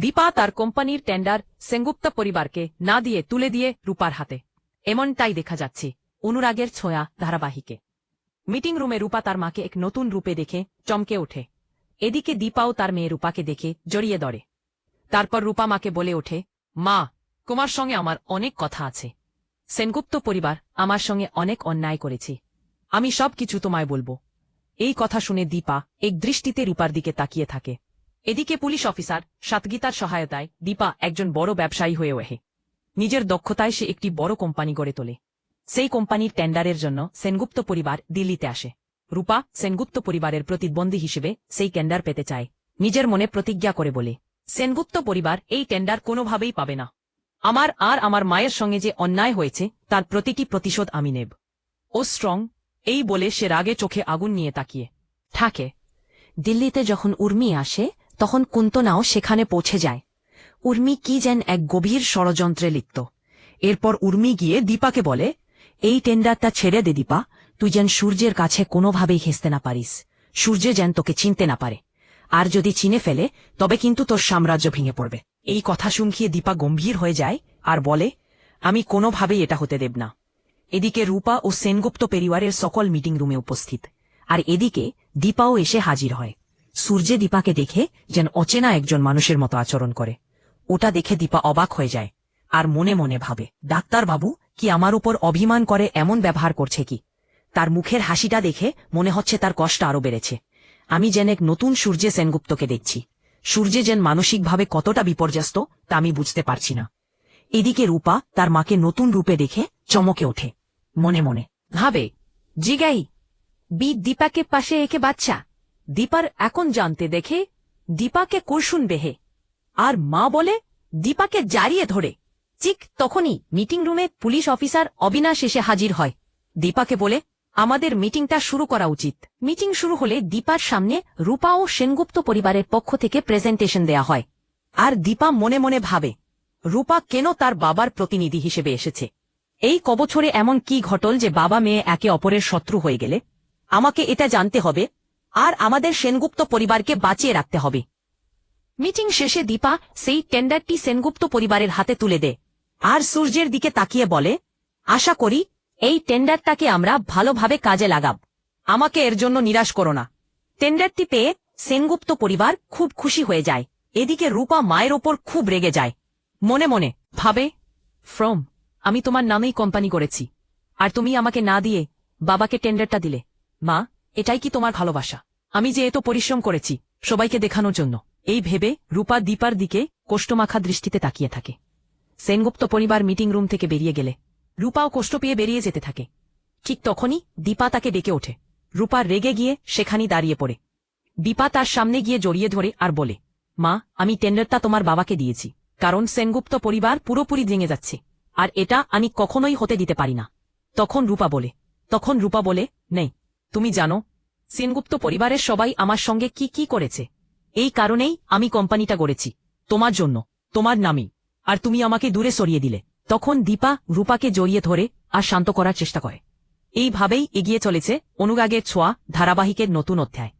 দীপা তার কোম্পানির টেন্ডার সেনগুপ্তা পরিবারকে না দিয়ে তুলে দিয়ে রূপার হাতে। এমনটাই দেখা যাচ্ছে অনুরাগের ছোঁয়া ধারাবাহিকে। মিটিং রুমে রূপা তার মাকে এক নতুন রূপে দেখে চমকে ওঠে। এদিকে দীপাও তার মেয়ে রূপাকে দেখে জড়িয়ে ধরে। তারপর রূপা মাকে বলে ওঠে, মা, তোমার সঙ্গে আমার অনেক কথা আছে। সেনগুপ্ত পরিবার আমার সঙ্গে অনেক অন্যায় করেছে, আমি সব কিছু তোমায় বলবো। এই কথা শুনে দীপা এক দৃষ্টিতে রূপার দিকে তাকিয়ে থাকে। এদিকে পুলিশ অফিসার সাতগীতার সহায়তায় দীপা একজন বড় ব্যবসায়ী হয়ে ওঠে। নিজের দক্ষতায় সে একটি বড় কোম্পানি গড়ে তোলে। সেই কোম্পানির টেন্ডারের জন্য সেনগুপ্ত পরিবার দিল্লিতে আসে। রূপা সেনগুপ্ত পরিবারের প্রতিদ্বন্দ্বী হিসেবে সেই টেন্ডার পেতে চায়। নিজের মনে প্রতিজ্ঞা করে বলে, সেনগুপ্ত পরিবার এই টেন্ডার কোনোভাবেই পাবে না। আমার আর আমার মায়ের সঙ্গে যে অন্যায় হয়েছে তার প্রতিটি প্রতিশোধ আমি নেব। ও স্ট্রং, এই বলে সে রাগে চোখে আগুন নিয়ে তাকিয়ে থাকে। দিল্লিতে যখন উর্মি আসে তখন কুন্তনাও সেখানে পৌঁছে যায়। উর্মি কি যেন এক গভীর ষড়যন্ত্রে লিপ্ত। এরপর উর্মি গিয়ে দীপাকে বলে, এই টেন্ডারটা ছেড়ে দে দীপা, তুই যেন সূর্যের কাছে কোনোভাবেই ঘেঁচতে না পারিস। সূর্য যেন তোকে চিনতে না পারে, আর যদি চিনে ফেলে তবে কিন্তু তোর সাম্রাজ্য ভেঙে পড়বে। এই কথা শুনকিয়ে দীপা গম্ভীর হয়ে যায় আর বলে, আমি কোনোভাবেই এটা হতে দেব না। এদিকে রূপা ও সেনগুপ্ত পরিবারের সকল মিটিং রুমে উপস্থিত, আর এদিকে দীপাও এসে হাজির হয়। সূর্যে দীপাকে দেখে যেন অচেনা একজন মানুষের মতো আচরণ করে। ওটা দেখে দীপা অবাক হয়ে যায় আর মনে মনে ভাবে, ডাক্তারবাবু কি আমার উপর অভিমান করে এমন ব্যবহার করছে কি? তার মুখের হাসিটা দেখে মনে হচ্ছে তার কষ্ট আরো বেড়েছে। আমি যেন এক নতুন সূর্যে সেনগুপ্তকে দেখছি। সূর্যে যেন মানসিকভাবে কতটা বিপর্যস্ত তা আমি বুঝতে পারছি না। এদিকে রূপা তার মাকে নতুন রূপে দেখে চমকে ওঠে। মনে মনে ভাবে, জিগাই দীপাকে পাশে একে বাচ্চা। দীপার এখন জানতে দেখে দীপাকে কুরশুন বেহে, আর মা বলে দীপাকে জারিয়ে ধরে। ঠিক তখনই মিটিং রুমে পুলিশ অফিসার অবিনাশ এসে হাজির হয়। দীপাকে বলে, আমাদের মিটিংটা শুরু করা উচিত। মিটিং শুরু হলে দীপার সামনে রূপা ও সেনগুপ্ত পরিবারের পক্ষ থেকে প্রেজেন্টেশন দেয়া হয়। আর দীপা মনে মনে ভাবে, রূপা কেন তার বাবার প্রতিনিধি হিসেবে এসেছে? এই কবছরে এমন কি ঘটল যে বাবা মেয়ে একে অপরের শত্রু হয়ে গেলে? আমাকে এটা জানতে হবে, আর আমাদের সেনগুপ্ত পরিবারকে বাঁচিয়ে রাখতে হবে। মিটিং শেষে দীপা সেই টেন্ডারটি সেনগুপ্ত পরিবারের হাতে তুলে দেয় আর সূর্যের দিকে তাকিয়ে বলে, আশা করি এই টেন্ডারটাকে আমরা ভালোভাবে কাজে লাগাব। আমাকে এর জন্য নিরাশ করো না। টেন্ডারটি পেয়ে সেনগুপ্ত পরিবার খুব খুশি হয়ে যায়। এদিকে রূপা মায়ের ওপর খুব রেগে যায়। মনে মনে ভাবে, আমি তোমার নামেই কোম্পানি করেছি, আর তুমি আমাকে না দিয়ে বাবাকে টেন্ডারটা দিলে। মা, এটাই কি তোমার ভালোবাসা? আমি যে এত পরিশ্রম করেছি সবাইকে দেখানোর জন্য। এই ভেবে রূপা দীপার দিকে কষ্টমাখা দৃষ্টিতে তাকিয়ে থাকে। সেনগুপ্ত পরিবার মিটিং রুম থেকে বেরিয়ে গেলে রূপাও কষ্ট পেয়ে বেরিয়ে যেতে থাকে। ঠিক তখনই দীপা তাকে ডেকে ওঠে। রূপা রেগে গিয়ে সেখানেই দাঁড়িয়ে পড়ে। দীপা তার সামনে গিয়ে জড়িয়ে ধরে আর বলে, মা, আমি টেন্ডারটা তোমার বাবাকে দিয়েছি, কারণ সেনগুপ্ত পরিবার পুরোপুরি ভেঙে যাচ্ছে, আর এটা আমি কখনোই হতে দিতে পারি না। তখন রূপা বলে, নেই, তুমি জানো সেনগুপ্ত পরিবারের সবাই আমার সঙ্গে কি কি করেছে। এই কারণেই আমি কোম্পানিটা গড়েছি, তোমার জন্য, তোমার নামই, আর তুমি আমাকে দূরে সরিয়ে দিলে। তখন দীপা রূপাকে জড়িয়ে ধরে আর শান্ত করার চেষ্টা করে। এইভাবেই এগিয়ে চলেছে অনুরাগের ছোঁয়া ধারাবাহিকের নতুন অধ্যায়।